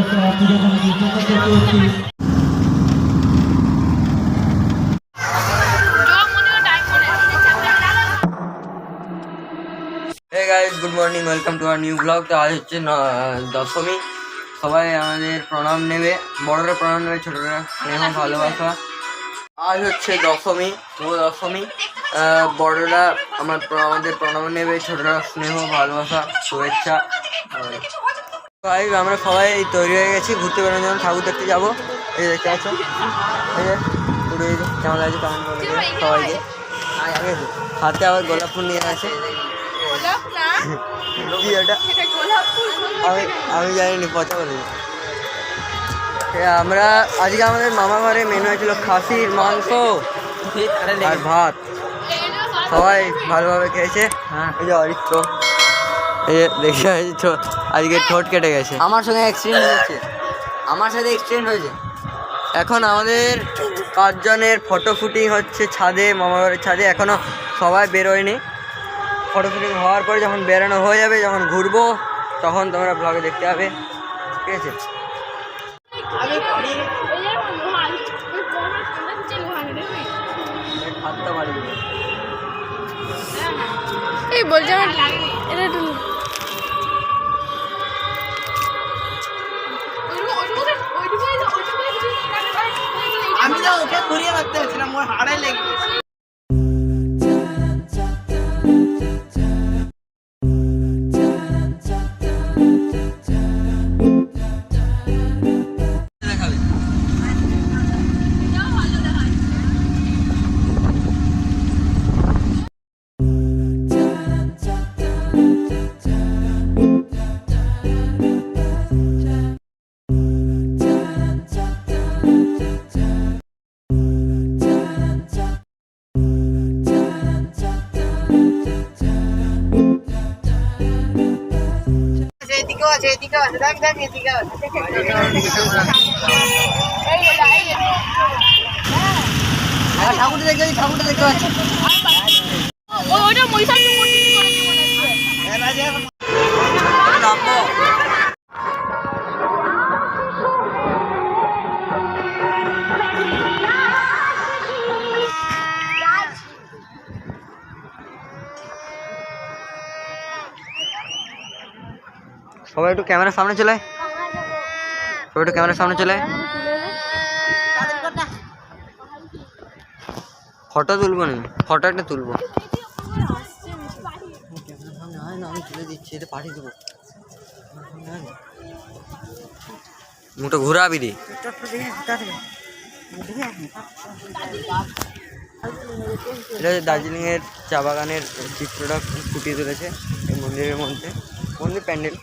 Hey guys, good morning. Welcome to our new vlog. তো আজ হচ্ছে দশমী। সবাই আমাদের প্রণাম নেবে, বড়রা প্রণাম নেবে, ছোটরা স্নেহ ভালোবাসা। আজ হচ্ছে দশমী, দশমী। বড়রা আমাদের প্রণাম নেবে, ছোটরা স্নেহ ভালোবাসা শুভেচ্ছা। ভাই আমরা সবাই তৈরি হয়ে গেছি ঘুরতে বেরোনোর জন্য, ঠাকুর দেখতে যাবো। এই দেখতে পাচ্ছ, এই যে পুরো কেমন লাগছে কমেন্ট করে সবাইকে। হাতে আবার গোলাপ ফুল নিয়ে আছে। আমি জানিনি, পচা বলে। আমরা আজকে আমাদের মামা ঘরে মেনু হয়েছিল খাসির মাংস আর ভাত। সবাই ভালোভাবে খেয়েছে। এই যে অরিত্র, এই যে দেখে আজকে ঠোঁট কেটে গেছে। আমার সঙ্গে অ্যাক্সিডেন্ট হয়েছে, আমার সাথে অ্যাক্সিডেন্ট হয়েছে। এখন আমাদের 5 জনের ফটো শুটিং হচ্ছে ছাদে, মামা ঘরের ছাদে। এখনও সবাই বেরোয়নি। ফটো শুটিং হওয়ার পরে যখন বেরোনো হয়ে যাবে, যখন ঘুরবো, তখন তোমরা ব্লগে দেখতে পাবে, ঠিক আছে? আমি তো ওকে ঘুরিয়ে রাখতে চাইছিলাম, ওর হাড়ে লেগে গেছে। এদিকে আছে, দেখ দেখ এদিকে আছে। ঠাকুরটা দেখতে পাচ্ছি, ঠাকুরটা দেখতে পাচ্ছি। ওইটা মহিষাসুর মূর্তি করেছে মনে হচ্ছে। সবাই একটু ক্যামেরার সামনে চলে, সবাই একটু ক্যামেরার সামনে চলে। ফটো তুলবো না, ফটো একটা তুলবো। আমি তুলে দিচ্ছি, এটা পাঠিয়ে দেবো। মুখটা ঘুরাবি রে। এটা দার্জিলিংয়ের চা বাগানের চিত্রটা ফুটিয়ে তুলেছে এই মন্দিরের মধ্যে, মন্দির প্যান্ডেল।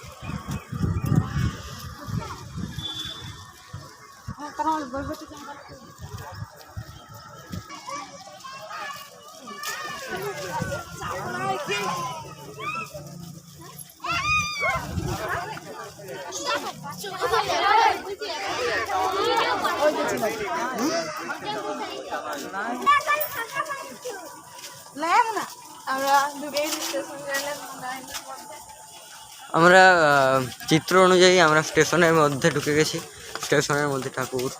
আমরা চিত্র অনুযায়ী আমরা স্টেশনের মধ্যে ঢুকে গেছি। স্টেশনের মধ্যে ঠাকুর।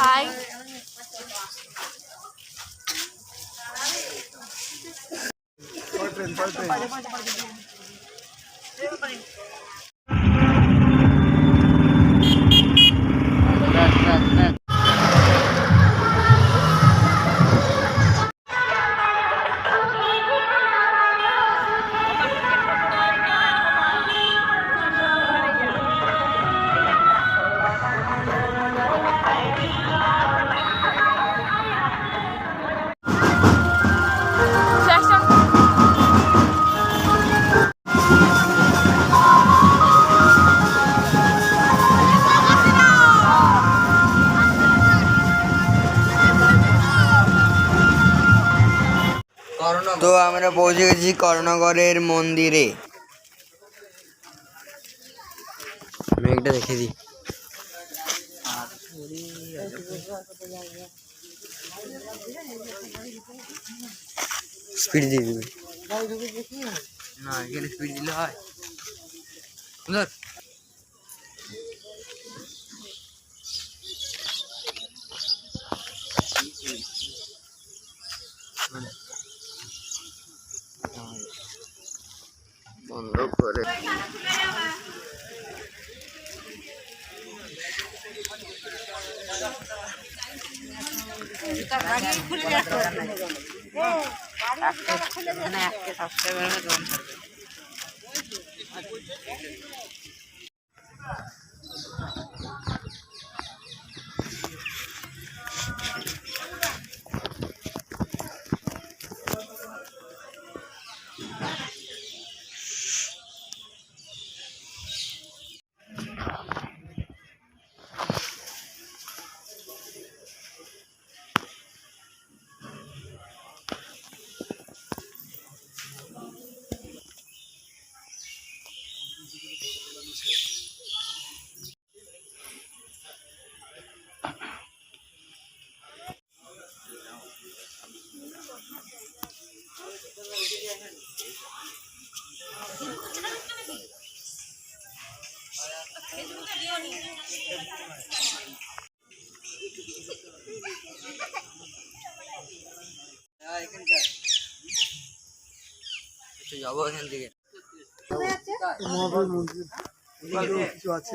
Hi. তো আমরা পৌঁছে গেছি করণগরের মন্দিরে। মেঘটা দেখে দিই। স্পিড দিয়ে দিবি না, এখানে স্পিড দিলে হয়। ধর বন্ধ করে যাবো এখান থেকে। কিছু আছে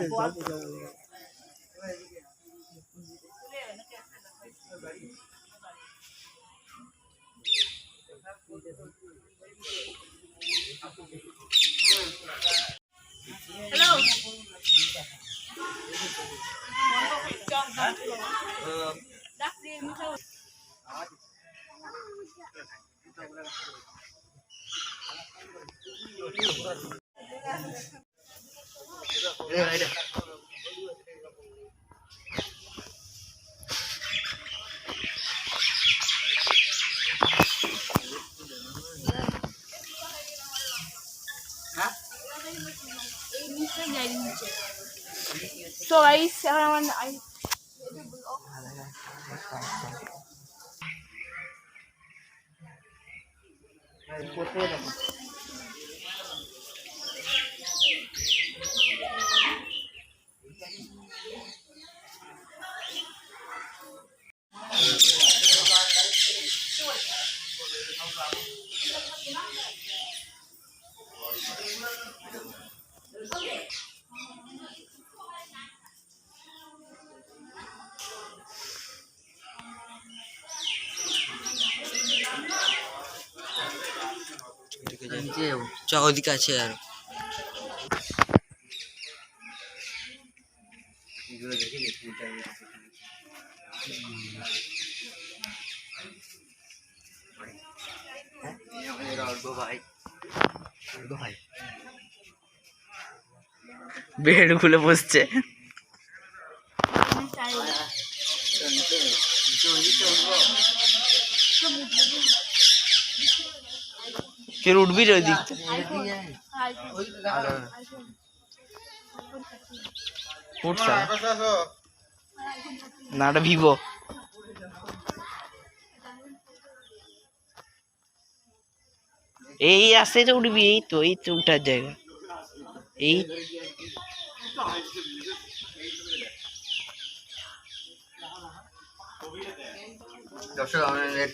তো গাইস এখন আমার নিচে যাবো, চ ওদিকে আছে আর বেড খুলে বসছে। ফের উঠবি রে ওই দিক না, ওটা ভিভো। এই আসতে তো উঠবি, এই তো উঠার জায়গা এই। দর্শক আমাদের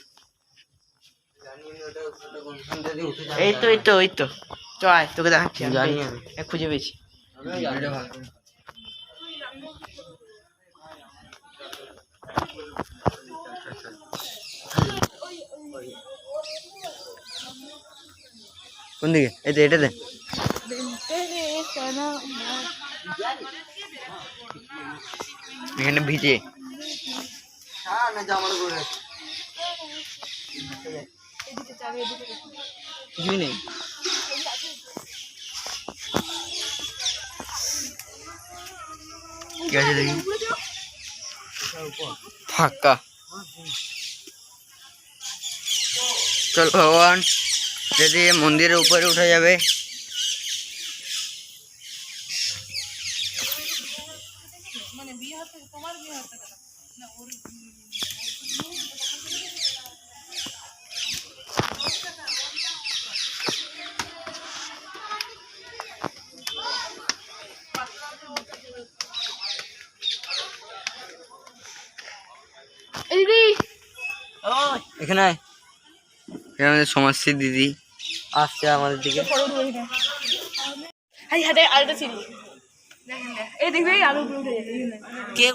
এই তো চ আয়, তোকে দেখাচ্ছি। জানি আমি খুঁজে পেয়েছি। কোন দিকে? এই তো এটা দে। এখানে ভিজে কিছুই নেই। কি আছে দেখি? ফাঁকা। চল ভগবান যদি মন্দিরের উপরে উঠে যাবে। দিদি এখানে আয়। এখানে আমাদের সমাজশ্রী দিদি আসছে আমাদের দিকে। হাতে আলটা ছিল দেখেন, এই দেখবে এই আলু উঠে কে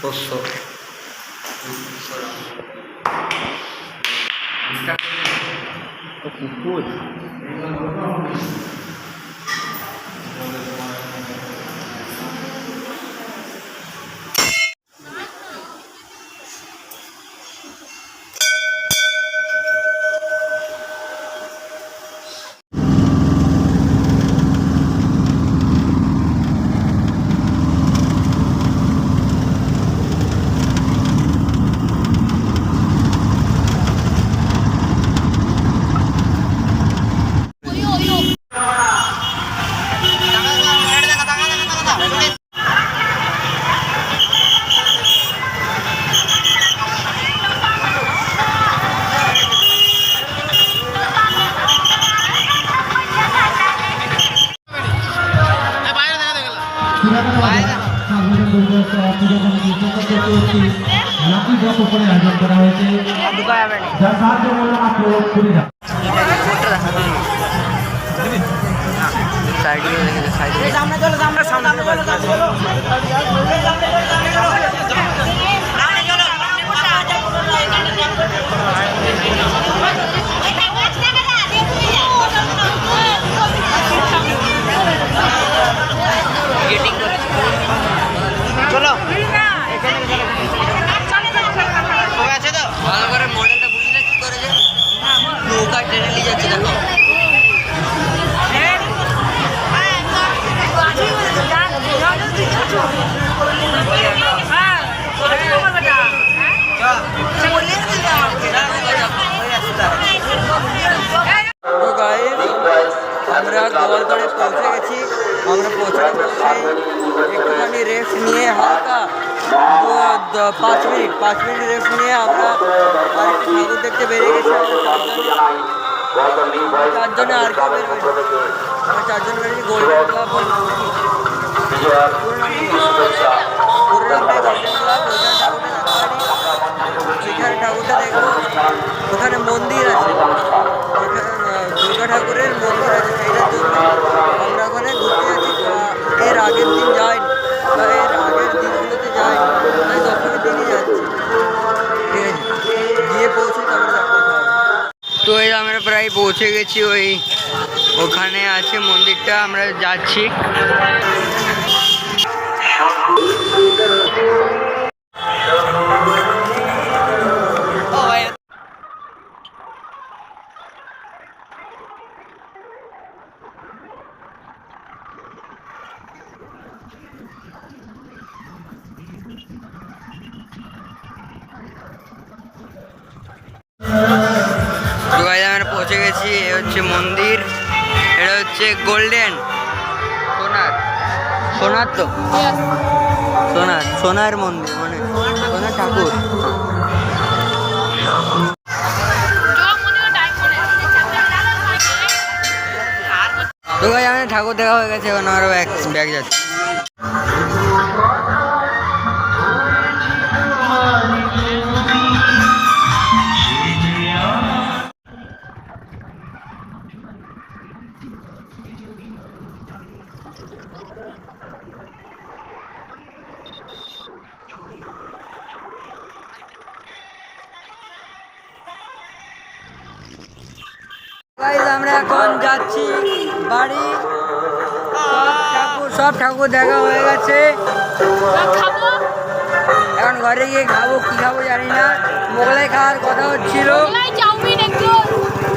পোষ্য লাকি ড্রপ উপরে আয়োজন করা হয়েছে, যার সাহায্য মূল্য মাত্র 20 টাকা। ভালো করে মডেলটা বুঝলে কি করে যে নৌকা ট্রেনে নিয়ে যাচ্ছে দেখো। তো গাইস আমরা গোয়ালতড়ে পৌঁছে গেছি। আমরা পৌঁছানোর একটুখানি রেস্ট নিয়ে হালকা 5 মিনিট রেস্ট নিয়ে আমরা আরেকটু ঠাকুর দেখতে বেরিয়ে গেছি। চারজনে আর কেউ বেরোবে, আমরা চারজন বেরিয়েছি। গোল্ডেন ক্লাব সেখানে ঠাকুরটা দেখবো। ওখানে মন্দির আছে, ওখানে দুর্গা ঠাকুরের মন্দির আছে, সেইটার জন্য আমরা ওখানে ঘুরতে যাচ্ছি। এর আগের দিন যাইনি বা এর আগের দিনগুলোতে যাইনি, তাই দশমীর দিনই যাচ্ছি। ঠিক আছে, গিয়ে পৌঁছে তারপরে দেখা হবে। তো এই আমরা প্রায় পৌঁছে গেছি। ওখানে আছে মন্দিরটা, আমরা যাচ্ছি। আমরা পৌঁছে গেছি। এ হচ্ছে মন্দির, এটা হচ্ছে গোল্ডেন সোনার তো সোনার মন্দির, মানে সোনার ঠাকুর। তো ভাই আমাদের ঠাকুর দেখা হয়ে গেছে, এখন আরও ব্যাগ যাচ্ছে। এখন যাচ্ছি বাড়ি। সব ঠাকুর দেখা হয়ে গেছে, খাবো এখন ঘরে গিয়ে খাবো, কি খাবো জানি না। মোগলাই খাওয়ার কথা হচ্ছিল, চাউমিন একটু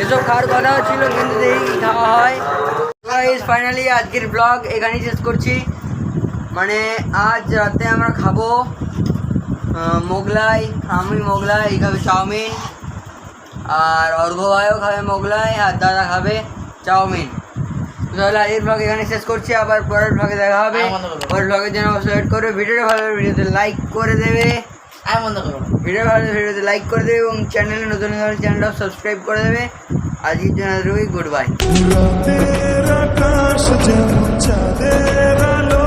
এসব খাওয়ার কথা হচ্ছিল, কিন্তু দেখি কি খাওয়া হয়। ফাইনালি আজকের ব্লগ এখানেই শেষ করছি। মানে আজ রাতে আমরা খাবো মোগলাই, আমি মোগলাই, এই খাবে চাউমিন, আর অর্ঘ ভাইও খাবে মোগলাই, আর দাদা খাবে চাউমিন। তাহলে আজকের ব্লগ এখানে শেষ করছি, আবার পরের ব্লগে দেখা হবে। পরের ব্লগের জন্য ওয়েট করবে। ভিডিওটা ভালো লাগলে ভিডিওতে লাইক করে দেবে, ভিডিও ভালো লাগলে ভিডিওতে লাইক করে দেবে এবং চ্যানেলে নতুন হলে চ্যানেলটা সাবস্ক্রাইব করে দেবে। আজকের জন্য গুড বাই। রাতের আকাশ যেমন চাঁদের আলো